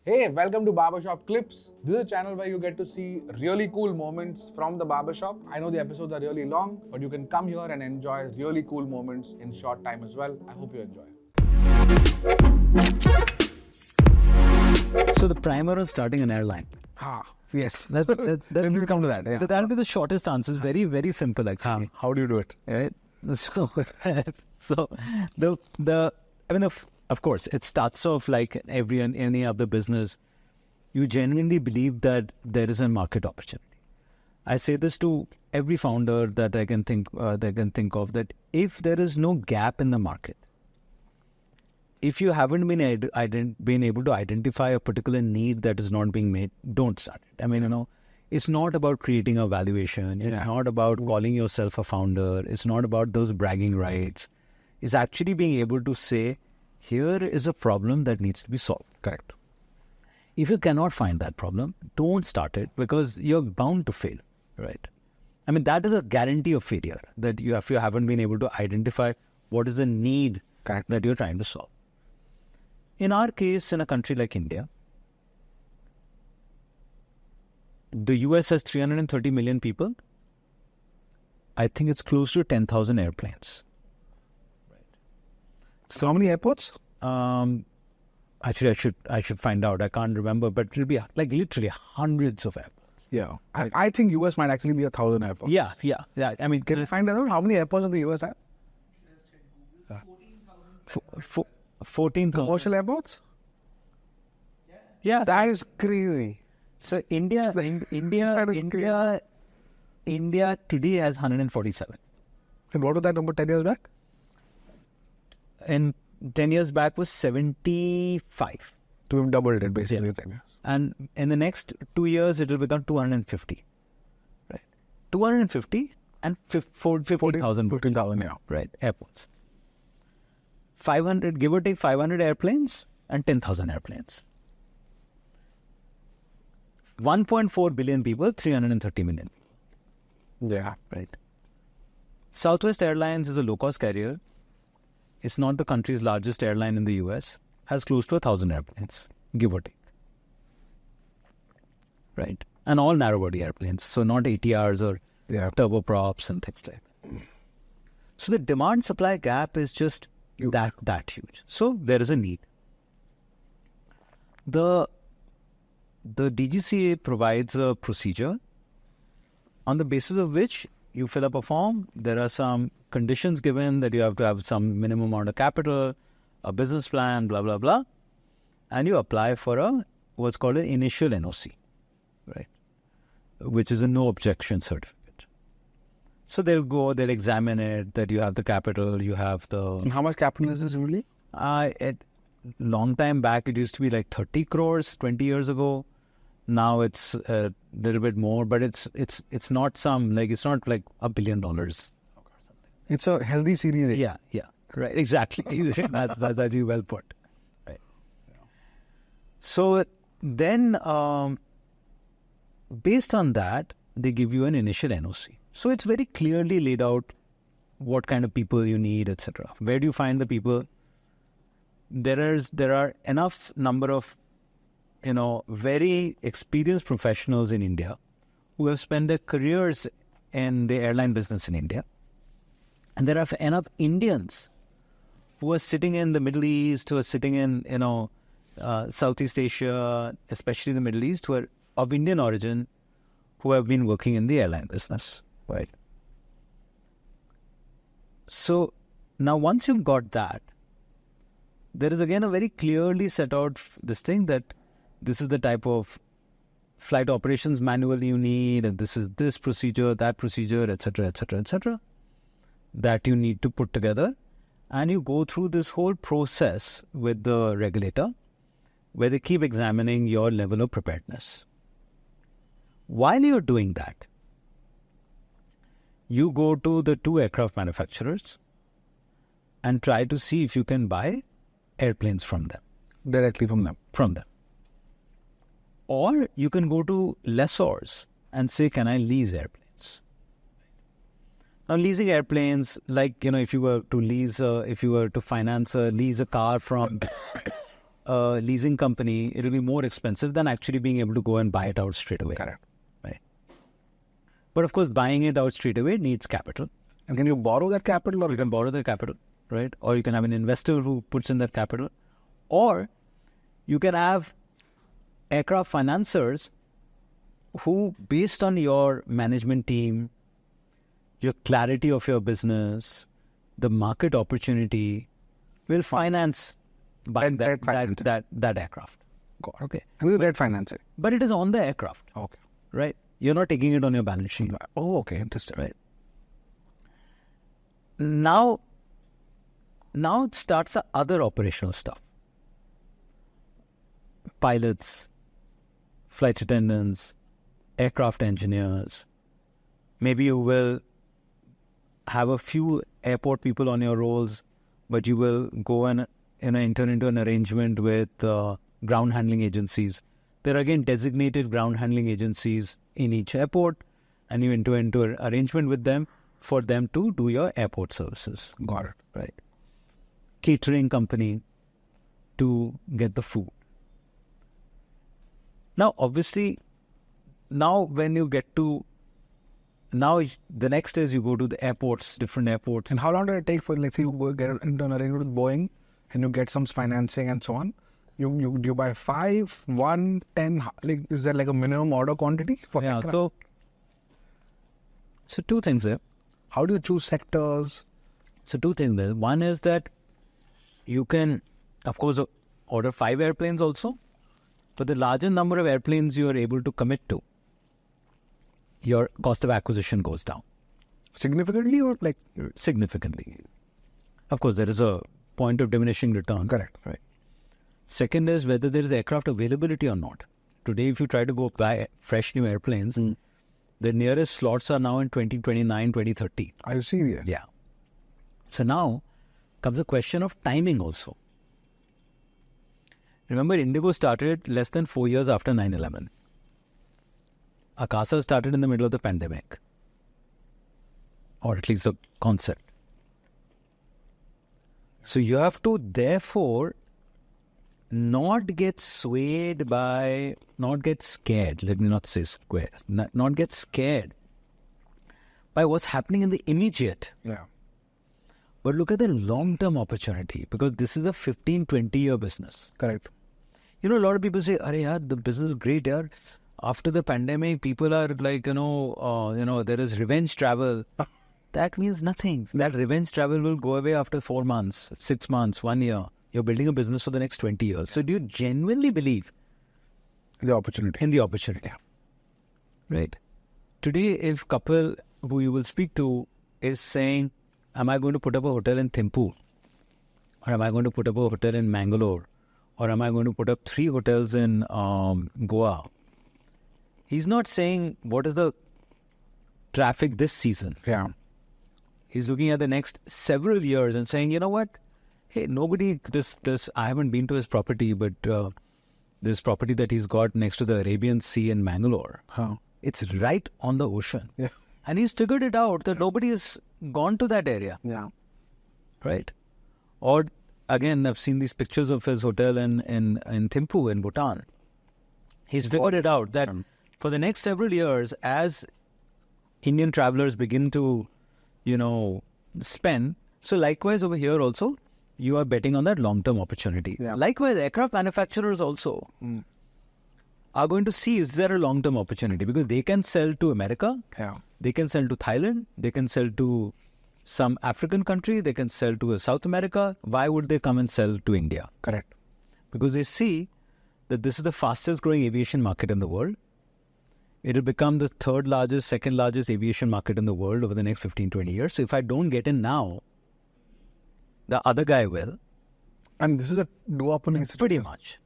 Hey, welcome to Barbershop Clips. This is a channel where you get to see really cool moments from the barbershop. I know the episodes are really long, but you can come here and enjoy really cool moments in short time as well. I hope you enjoy. So the primer on starting an airline. Yes. That We'll come to that. Yeah. that'll be the shortest answer. It's very, very simple actually. How do you do it? Right? Of course, it starts off like any other business. You genuinely believe that there is a market opportunity. I say this to every founder that I can think of, that if there is no gap in the market, if you haven't been able to identify a particular need that is not being made, don't start it. I mean, it's not about creating a valuation. It's not about calling yourself a founder. It's not about those bragging rights. It's actually being able to say, here is a problem that needs to be solved. Correct. If you cannot find that problem, don't start it because you're bound to fail, right? I mean, that is a guarantee of failure, that if you haven't been able to identify what is the need that you're trying to solve. In our case, in a country like India, the US has 330 million people. I think it's close to 10,000 airplanes. So how many airports? Actually, I should find out. I can't remember, but it'll be like literally hundreds of airports. Yeah. I think US might actually be 1,000 airports. Yeah. I mean, Can you find out how many airports in the US have? 14,000 Commercial airports? Yeah. That is crazy. So India today has 147. And what was that number 10 years back? And 10 years back was 75. To have doubled it basically. Yeah. And in the next 2 years, it will become 250. Right. 250 and 14,000. 15,000, yeah. Right. Airports. 500, give or take 500 airplanes and 10,000 airplanes. 1.4 billion people, 330 million. Yeah. Right. Southwest Airlines is a low-cost carrier. It's not the country's largest airline in the US. Has close to 1,000 airplanes, give or take. Right. And all narrow-body airplanes. So not ATRs or turboprops and things like that. So the demand-supply gap is just that huge. So there is a need. The DGCA provides a procedure on the basis of which you fill up a form. There are some conditions given that you have to have some minimum amount of capital, a business plan, blah, blah, blah. And you apply for what's called an initial NOC, right? Which is a no objection certificate. So they'll examine it, that you have the capital, you have the... And how much capital is this really? Long time back, it used to be like 30 crores, 20 years ago. Now it's a little bit more, but it's not it's not like $1 billion. It's a healthy series. Yeah, right, exactly. that's actually well put. Right. Yeah. So then, based on that, they give you an initial NOC. So it's very clearly laid out what kind of people you need, etc. Where do you find the people? There are enough number of very experienced professionals in India who have spent their careers in the airline business in India. And there are enough Indians who are sitting in the Middle East, who are sitting in, Southeast Asia, especially the Middle East, who are of Indian origin, who have been working in the airline business. Right. So now once you've got that, there is again a very clearly set out this thing that this is the type of flight operations manual you need, and this is this procedure, that procedure, etc., etc., etc., that you need to put together. And you go through this whole process with the regulator, where they keep examining your level of preparedness. While you're doing that, you go to the 2 aircraft manufacturers and try to see if you can buy airplanes from them. Directly from them. Or you can go to lessors and say, can I lease airplanes? Now, leasing airplanes, like, if you were to lease, if you were to lease a car from a leasing company, it'll be more expensive than actually being able to go and buy it out straight away. Correct. Right. But of course, buying it out straight away needs capital. And can you borrow that capital, or You can borrow the capital, right? Or you can have an investor who puts in that capital. Or you can have aircraft financiers who, based on your management team, your clarity of your business, the market opportunity, will finance buying Debt financing. that aircraft. Got it. Okay. And this is debt financing. But it is on the aircraft, Okay. right? You're not taking it on your balance sheet, Oh, okay. Interesting. right? Now it starts the other operational stuff. Pilots, flight attendants, aircraft engineers. Maybe you will have a few airport people on your rolls, but you will go and enter into an arrangement with ground handling agencies. There are again designated ground handling agencies in each airport, and you enter into an arrangement with them for them to do your airport services. Got it. Right. Catering company to get the food. Now, obviously, when you get to, the next is you go to the airports, different airports. And how long did it take for, let's say, you go get into an arrangement with Boeing and you get some financing and so on? You buy 5, 1, 10, like, is there like a minimum order quantity for Yeah, aircraft? so two things there. How do you choose sectors? So two things there. One is that you can, of course, order 5 airplanes also, but the larger number of airplanes you are able to commit to, your cost of acquisition goes down Significantly, or like? significantly. Of course, there is a point of diminishing return. Correct. Right. Second is whether there is aircraft availability or not. Today, if you try to go buy fresh new airplanes, the nearest slots are now in 2029, 2030. Are you serious? Yeah. So now comes the question of timing also. Remember, Indigo started less than 4 years after 9/11. Akasa started in the middle of the pandemic. Or at least the concept. So you have to therefore not get swayed by, not get scared, let me not say square, not get scared by what's happening in the immediate. Yeah. But look at the long-term opportunity, because this is a 15, 20-year business. Correct. You know, a lot of people say, "Arey yaar, the business is great, yaar. After the pandemic, people are like, there is revenge travel." That means nothing. That revenge travel will go away after 4 months, 6 months, 1 year. You're building a business for the next 20 years. So do you genuinely believe The opportunity. in the opportunity? Right. Today, if couple who you will speak to is saying, am I going to put up a hotel in Thimphu? Or am I going to put up a hotel in Mangalore? Or am I going to put up 3 hotels in Goa? He's not saying what is the traffic this season. Yeah. He's looking at the next several years and saying, you know what? Hey, I haven't been to his property, but this property that he's got next to the Arabian Sea in Mangalore, it's right on the ocean. Yeah. And he's figured it out that nobody has gone to that area. Yeah. Right? Or, again, I've seen these pictures of his hotel in Thimphu in Bhutan. He's figured it out that for the next several years, as Indian travelers begin to, spend, so likewise over here also, you are betting on that long-term opportunity. Yeah. Likewise, aircraft manufacturers also are going to see, is there a long-term opportunity? Because they can sell to America, Yeah. they can sell to Thailand, they can sell to some African country, they can sell to South America. Why would they come and sell to India? Correct. Because they see that this is the fastest growing aviation market in the world. It will become the third largest, second largest aviation market in the world over the next 15, 20 years. So if I don't get in now, the other guy will. And this is a duopoly. Pretty much.